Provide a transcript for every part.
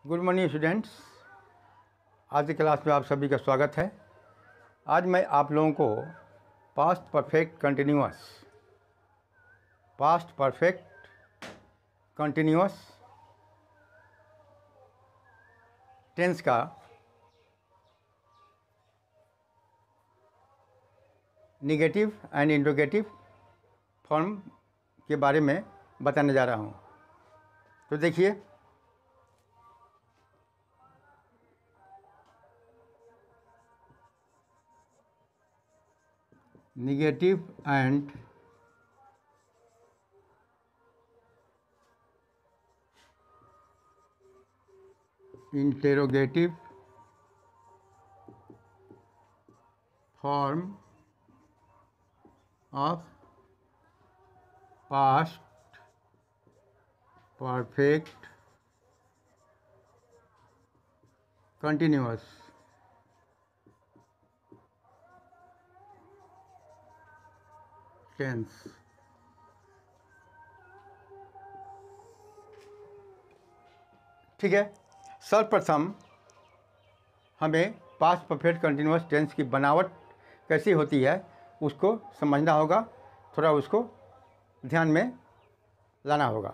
Good morning students. आज की class में आप सभी का स्वागत है। आज मैं आप लोगों को पास्ट परफेक्ट कंटिन्यूअस टेंस का नेगेटिव एंड इंट्रोगेटिव फॉर्म के बारे में बताने जा रहा हूँ। तो देखिए, negative and interrogative form of past perfect continuous tense. ठीक है, सर्वप्रथम हमें पास्ट परफेक्ट कंटिन्यूअस टेंस की बनावट कैसी होती है उसको समझना होगा, थोड़ा उसको ध्यान में लाना होगा।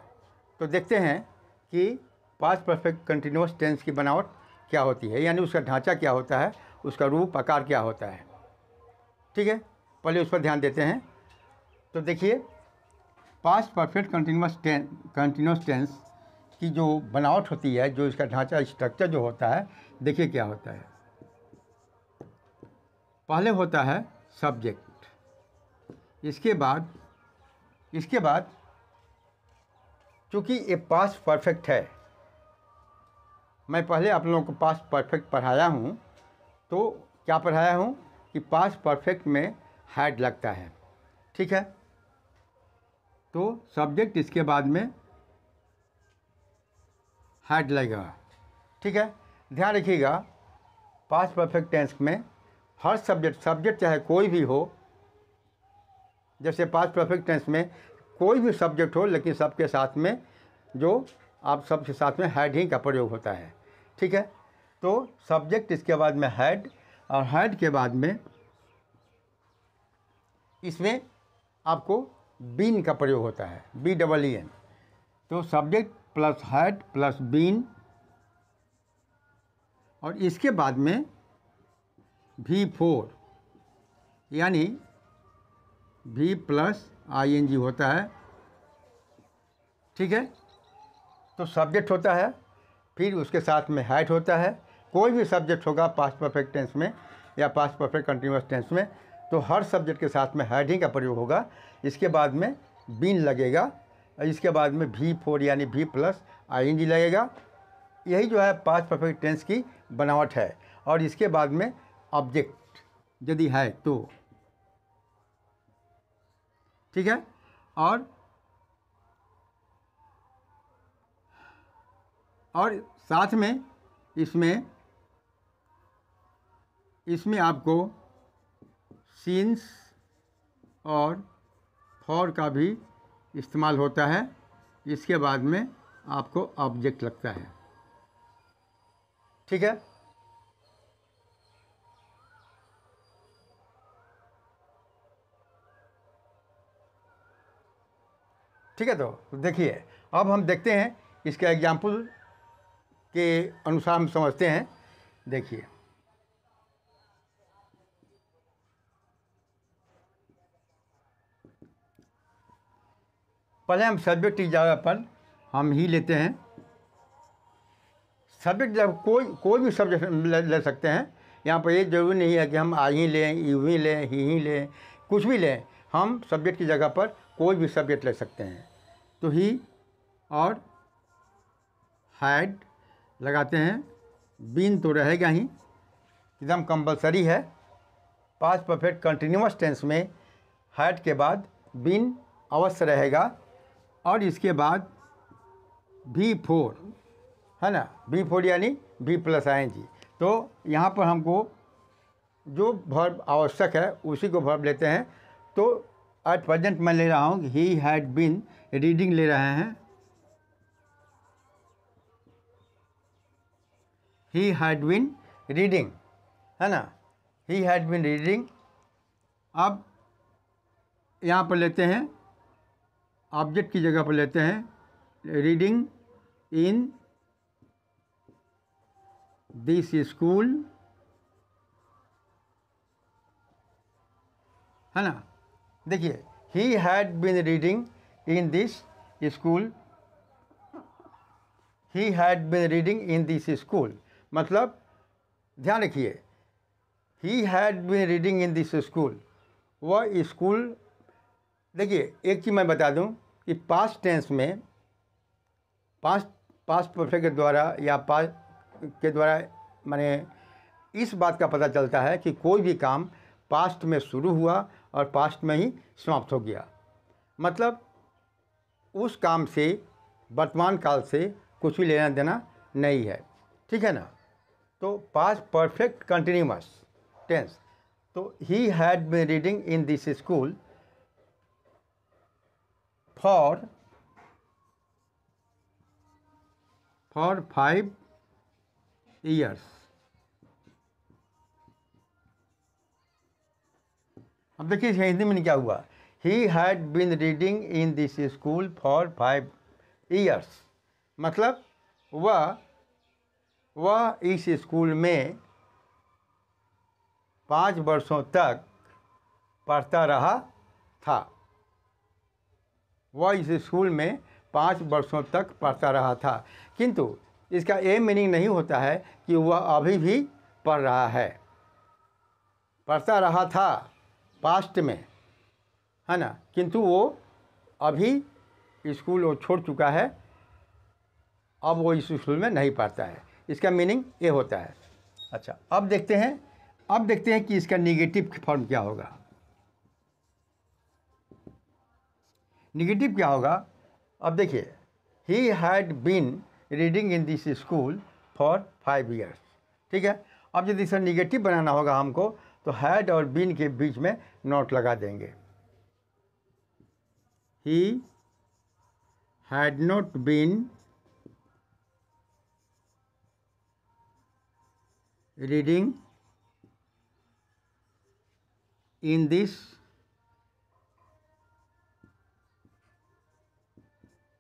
तो देखते हैं कि पास्ट परफेक्ट कंटिन्यूअस टेंस की बनावट क्या होती है, यानी उसका ढांचा क्या होता है, उसका रूप आकार क्या होता है। ठीक है, पहले उस पर ध्यान देते हैं। तो देखिए, पास्ट परफेक्ट कंटिन्यूअस टेंस की जो बनावट होती है, जो इसका ढांचा स्ट्रक्चर जो होता है, देखिए क्या होता है। पहले होता है सब्जेक्ट, इसके बाद चूँकि ये पास्ट परफेक्ट है, मैं पहले आप लोगों को पास्ट परफेक्ट पढ़ाया हूँ। तो क्या पढ़ाया हूँ कि पास्ट परफेक्ट में हैड लगता है। ठीक है, तो सब्जेक्ट इसके बाद में हैड लगेगा। ठीक है, ध्यान रखिएगा, पास्ट परफेक्ट टेंस में हर सब्जेक्ट चाहे कोई भी हो, जैसे पास्ट परफेक्ट टेंस में कोई भी सब्जेक्ट हो, लेकिन सबके साथ में सबके साथ में हैड ही का प्रयोग होता है। ठीक है, तो सब्जेक्ट इसके बाद में हैड, और हैड के बाद में इसमें आपको बीन का प्रयोग होता है, BEEN। तो subject plus had plus been, और इसके बाद में V4 यानी V प्लस ING होता है। ठीक है, तो सब्जेक्ट होता है, फिर उसके साथ में हैड होता है। कोई भी सब्जेक्ट होगा पास्ट परफेक्ट टेंस में या पास्ट परफेक्ट कंटिन्यूअस टेंस में, तो हर सब्जेक्ट के साथ में हैड ही का प्रयोग होगा। इसके बाद में बीन लगेगा, और इसके बाद में V4 यानी V प्लस ING लगेगा। यही जो है पास्ट परफेक्ट टेंस की बनावट है। और इसके बाद में ऑब्जेक्ट यदि है तो, ठीक है, और साथ में इसमें आपको सिंस और फॉर का भी इस्तेमाल होता है। इसके बाद में आपको ऑब्जेक्ट लगता है। ठीक है, ठीक है। तो देखिए, अब हम देखते हैं इसका एग्जाम्पल के अनुसार हम समझते हैं। देखिए, पहले हम सब्जेक्ट की जगह पर हम ही लेते हैं। सब्जेक्ट जब कोई भी सब्जेक्ट ले सकते हैं। यहाँ पर ये जरूरी नहीं है कि हम आई ही लें, यू ही लें, ही लें, कुछ भी लें। हम सब्जेक्ट की जगह पर कोई भी सब्जेक्ट ले सकते हैं। तो ही और हैड लगाते हैं। बीन तो रहेगा ही, एकदम कंपलसरी है। पास्ट परफेक्ट कंटिन्यूअस टेंस में हैड के बाद बीन अवश्य रहेगा। और इसके बाद V4 है ना, V4 यानी V प्लस ING। तो यहाँ पर हमको जो वर्ब आवश्यक है उसी को वर्ब लेते हैं। तो एट प्रेजेंट मैं ले रहा हूँ ही हैड बीन रीडिंग ले रहे हैं। ही हैड बीन रीडिंग, है ना, ही हैड बीन रीडिंग। अब यहाँ पर लेते हैं, ऑब्जेक्ट की जगह पर लेते हैं रीडिंग इन दिस स्कूल, है ना। देखिए, he had been reading in this school, he had been reading in this school, मतलब ध्यान रखिए, he had been reading in this school, वह स्कूल। देखिए, एक चीज़ मैं बता दूं कि पास्ट टेंस में पास्ट परफेक्ट के द्वारा या पास्ट के द्वारा माने इस बात का पता चलता है कि कोई भी काम पास्ट में शुरू हुआ और पास्ट में ही समाप्त हो गया, मतलब उस काम से वर्तमान काल से कुछ भी लेना देना नहीं है, ठीक है ना। तो पास्ट परफेक्ट कंटिन्यूअस टेंस, तो he had been reading in this school for 5 years। अब देखिए हिंदी में क्या हुआ, he had been reading in this school for 5 years, मतलब वह इस स्कूल में 5 वर्षों तक पढ़ता रहा था, वह इस स्कूल में 5 वर्षों तक पढ़ता रहा था। किंतु इसका ये मीनिंग नहीं होता है कि वह अभी भी पढ़ रहा है, पढ़ता रहा था पास्ट में, है ना, किंतु वो अभी स्कूल वो छोड़ चुका है, अब वो इस स्कूल में नहीं पढ़ता है, इसका मीनिंग ये होता है। अच्छा, अब देखते हैं कि इसका निगेटिव फॉर्म क्या होगा। निगेटिव क्या होगा, अब देखिए, he had been reading in this school for 5 years, ठीक है। अब यदि इसे निगेटिव बनाना होगा हमको, तो हैड और बीन के बीच में नोट लगा देंगे। He had not been reading in this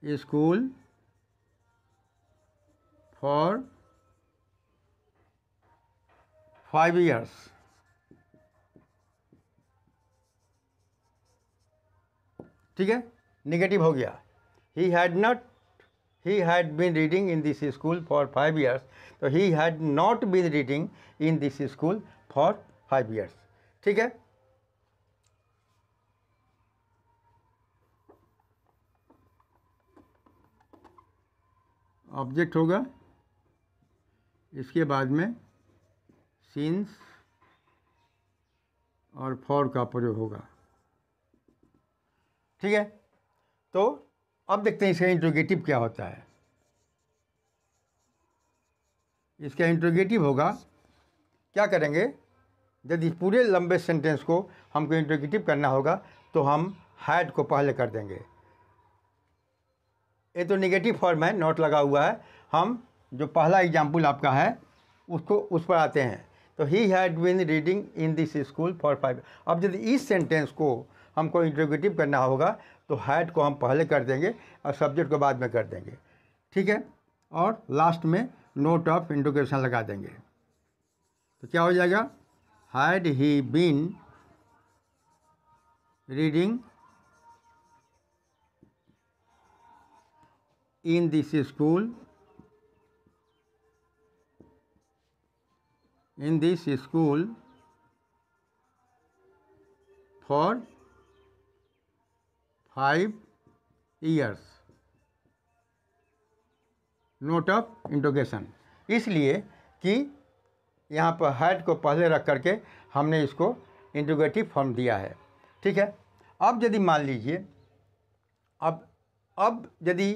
school for 5 years, ठीक है, निगेटिव हो गया। He had been reading in this school for 5 years, तो he had not been reading in this school for 5 years, ठीक है। Object होगा, इसके बाद में सिंस और फॉर का प्रयोग होगा, ठीक है। तो अब देखते हैं इसका इंट्रोगेटिव क्या होता है। इसका इंट्रोगेटिव होगा, क्या करेंगे, यदि पूरे लंबे सेंटेंस को हमको इंट्रोगेटिव करना होगा तो हम हैड को पहले कर देंगे। ये तो नेगेटिव फॉर्म है, नोट लगा हुआ है, हम जो पहला एग्जाम्पल आपका है उसको उस पर आते हैं। तो he had been reading in this school for 5। अब यदि इस सेंटेंस को हमको इंट्रोगेटिव करना होगा तो हैड को हम पहले कर देंगे और सब्जेक्ट को बाद में कर देंगे, ठीक है, और लास्ट में नोट ऑफ इंट्रोगेशन लगा देंगे। तो क्या हो जाएगा, had he been reading in this school for 5 years, note of interrogation. इसलिए कि यहाँ पर हैड को पहले रख करके हमने इसको इंट्रोगेटिव फॉर्म दिया है, ठीक है। अब यदि मान लीजिए अब यदि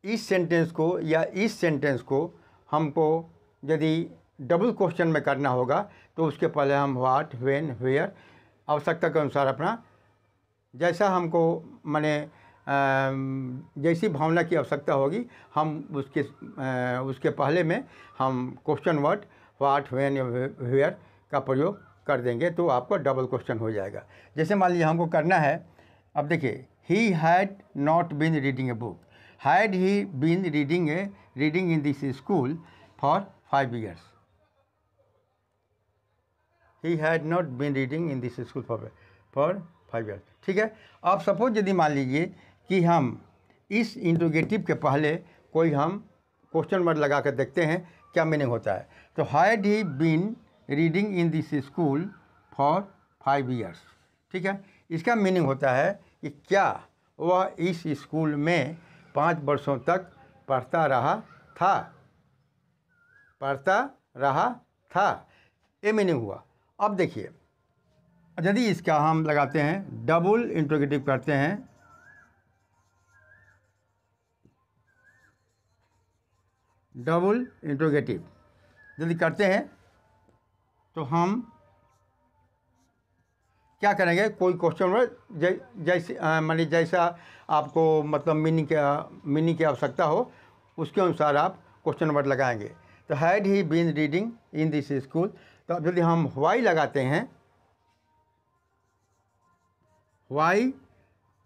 इस सेंटेंस को या इस सेंटेंस को हमको यदि डबल क्वेश्चन में करना होगा तो उसके पहले हम व्हाट, व्हेन, वेयर आवश्यकता के अनुसार अपना जैसा हमको माने जैसी भावना की आवश्यकता होगी हम उसके पहले में हम question word what, when, where का प्रयोग कर देंगे तो आपका डबल क्वेश्चन हो जाएगा। जैसे मान लीजिए हमको करना है, अब देखिए, he had not been reading a book, had he been reading in this school for 5 years, he had not been reading in this school for 5 years। ठीक है। अब सपोज यदि मान लीजिए कि हम इस इंट्रोगेटिव के पहले कोई हम क्वेश्चन वर्ड लगा कर देखते हैं क्या मीनिंग होता है। तो had he been reading in this school for 5 years। ठीक है। इसका मीनिंग होता है कि क्या वह इस स्कूल में 5 वर्षों तक पढ़ता रहा था, ये मीनिंग हुआ। अब देखिए, यदि इसका हम लगाते हैं डबल इंट्रोगेटिव करते हैं, डबल इंट्रोगेटिव यदि करते हैं तो हम क्या करेंगे, कोई क्वेश्चन वर्ड जैसे मानिए जैसा आपको मतलब मीनिंग की आवश्यकता हो उसके अनुसार आप क्वेश्चन वर्ड लगाएंगे। तो had he been reading in this school, तो अब यदि हम वाई लगाते हैं, why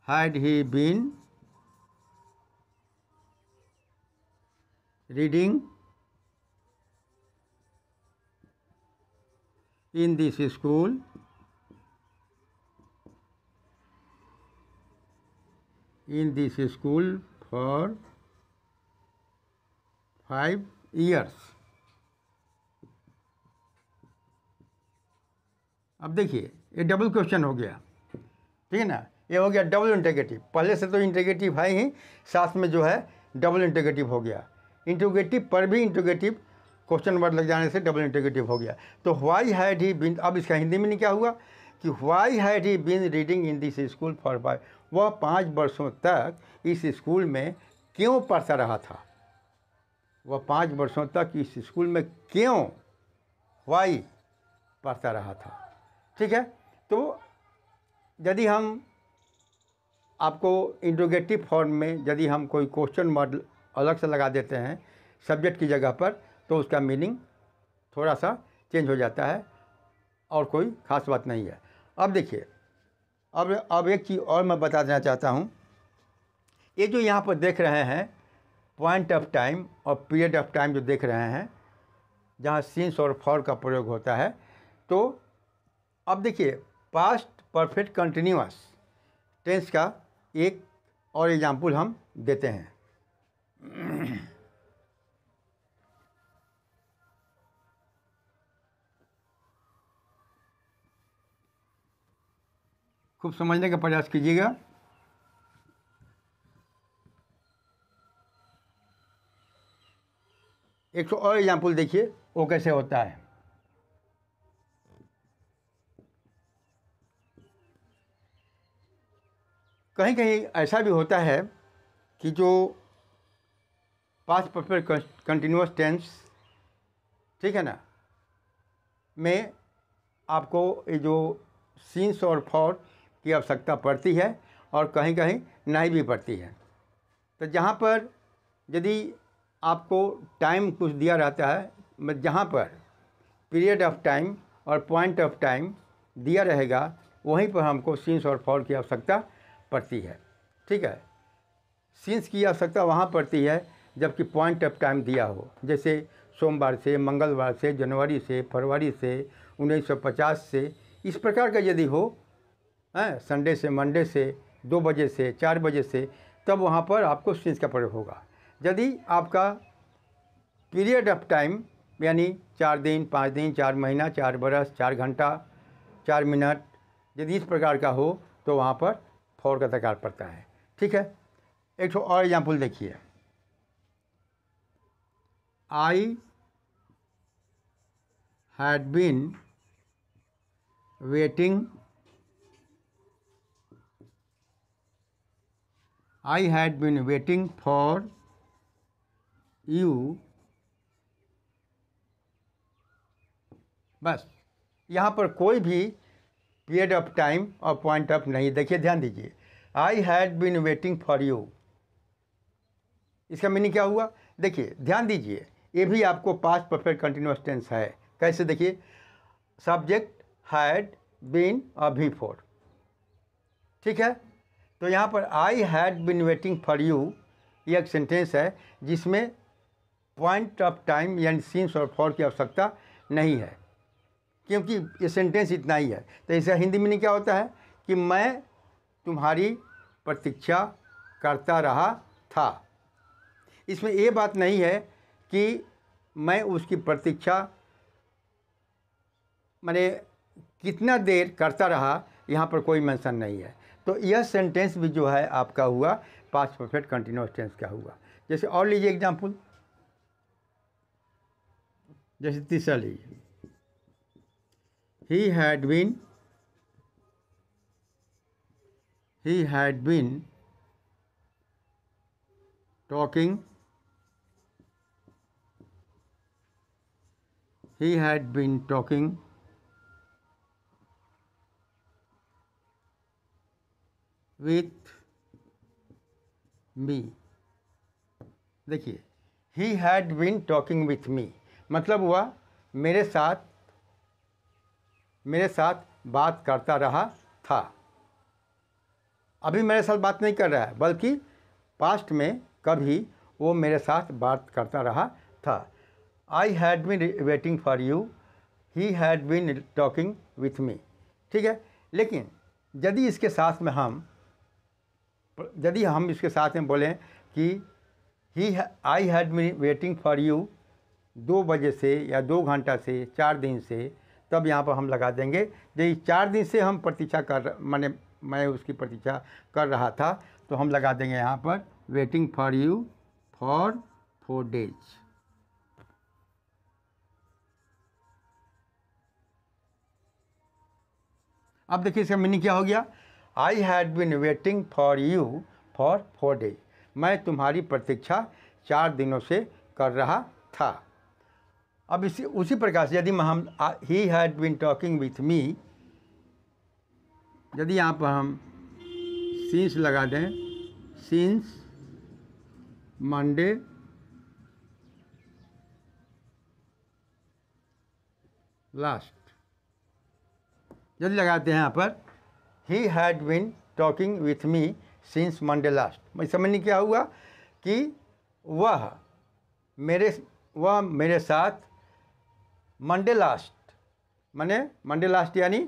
had he been reading in this school for 5 years। अब देखिए ये डबल क्वेश्चन हो गया, ठीक है ना, ये हो गया डबल इंट्रोगेटिव। पहले से तो इंट्रोगेटिव है ही, साथ में जो है डबल इंट्रोगेटिव हो गया। इंट्रोगेटिव पर भी इंट्रोगेटिव क्वेश्चन वर्ड लग जाने से डबल इंट्रोगेटिव हो गया। तो व्हाई हैड ही बीन, अब इसका हिंदी में नहीं क्या हुआ कि why had he been reading in this school for 5, वह 5 वर्षों तक इस स्कूल में क्यों पढ़ता रहा था, वह 5 वर्षों तक इस स्कूल में क्यों, व्हाई, पढ़ता रहा था। ठीक है। तो यदि हम आपको इंट्रोगेटिव फॉर्म में यदि हम कोई क्वेश्चन वर्ड अलग से लगा देते हैं सब्जेक्ट की जगह पर तो उसका मीनिंग थोड़ा सा चेंज हो जाता है और कोई ख़ास बात नहीं है। अब देखिए, अब एक चीज़ और मैं बता देना चाहता हूँ। ये जो यहाँ पर देख रहे हैं पॉइंट ऑफ टाइम और पीरियड ऑफ टाइम जो देख रहे हैं जहाँ सिंस और फॉर का प्रयोग होता है, तो अब देखिए पास्ट परफेक्ट कंटिन्यूअस टेंस का एक और एग्जाम्पल हम देते हैं। खूब समझने का प्रयास कीजिएगा। एक और एग्जाम्पल देखिए वो कैसे होता है। कहीं कहीं ऐसा भी होता है कि जो पास्ट परफेक्ट कंटिन्यूअस टेंस, ठीक है ना, में आपको ये जो सिंस और फॉर की आवश्यकता पड़ती है और कहीं कहीं नहीं भी पड़ती है। तो जहाँ पर यदि आपको टाइम कुछ दिया रहता है, जहाँ पर पीरियड ऑफ टाइम और पॉइंट ऑफ टाइम दिया रहेगा वहीं पर हमको सिंस और फॉर की आवश्यकता पड़ती है। ठीक है। सिंस की आवश्यकता वहाँ पड़ती है जबकि पॉइंट ऑफ टाइम दिया हो, जैसे सोमवार से, मंगलवार से, जनवरी से, फरवरी से, 1950 से, इस प्रकार का यदि हो, संडे से, मंडे से, 2 बजे से, 4 बजे से, तब वहाँ पर आपको सिंस का प्रयोग होगा। यदि आपका पीरियड ऑफ टाइम यानी 4 दिन, 5 दिन, 4 महीना, 4 बरस, 4 घंटा, 4 मिनट, यदि इस प्रकार का हो तो वहाँ पर फॉर का दरकार पड़ता है। ठीक है। एक तो और एग्जाम्पल देखिए, I had been waiting, I had been waiting for you, बस यहाँ पर कोई भी पीरियड ऑफ टाइम और पॉइंट ऑफ नहीं, देखिए ध्यान दीजिए, I had been waiting for you, इसका मीनिंग क्या हुआ? देखिए ध्यान दीजिए, ये भी आपको पास्ट परफेक्ट कंटिन्यूअस टेंस है। कैसे? देखिए, सब्जेक्ट हैड बीन और भी फोर, ठीक है। तो यहाँ पर I had been waiting for you, ये एक सेंटेंस है जिसमें पॉइंट ऑफ टाइम यानी सीन्स और फॉर की आवश्यकता नहीं है, क्योंकि ये सेंटेंस इतना ही है। तो इसका हिंदी मीनिंग क्या होता है कि मैं तुम्हारी प्रतीक्षा करता रहा था। इसमें ये बात नहीं है कि मैं उसकी प्रतीक्षा माने कितना देर करता रहा, यहाँ पर कोई मेंशन नहीं है। तो यह सेंटेंस भी जो है आपका हुआ पास्ट परफेक्ट कंटिन्यूअस टेंस का हुआ। जैसे और लीजिए एग्जाम्पल, जैसे तीसरा लीजिए, he had been talking with me। देखिए, he had been talking with me मतलब हुआ मेरे साथ बात करता रहा था। अभी मेरे साथ बात नहीं कर रहा है, बल्कि पास्ट में कभी वो मेरे साथ बात करता रहा था। I had been waiting for you, he had been talking with me, ठीक है। लेकिन यदि हम इसके साथ में बोलें कि I had been waiting for you 2 बजे से या 2 घंटा से 4 दिन से, तब यहाँ पर हम लगा देंगे यदि 4 दिन से हम प्रतीक्षा मैं उसकी प्रतीक्षा कर रहा था, तो हम लगा देंगे यहाँ पर waiting for you for 4 days. अब देखिए इसका मीनिंग क्या हो गया? I had been waiting for you for 4 days, मैं तुम्हारी प्रतीक्षा 4 दिनों से कर रहा था। अब उसी प्रकार से यदि हम he had been talking with me, यदि यहाँ पर हम सिंस लगा दें, सिंस मंडे लास्ट, यदि लगाते हैं यहाँ पर he had been talking with me since Monday last, मैं समझने क्या हुआ कि वह मेरे साथ मंडे लास्ट यानी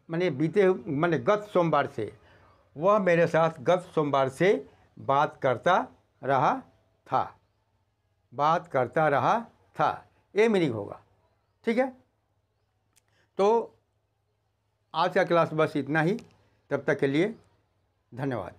गत सोमवार से, वह मेरे साथ गत सोमवार से बात करता रहा था, ये मीनिंग होगा, ठीक है। तो आज का क्लास बस इतना ही, तब तक के लिए धन्यवाद।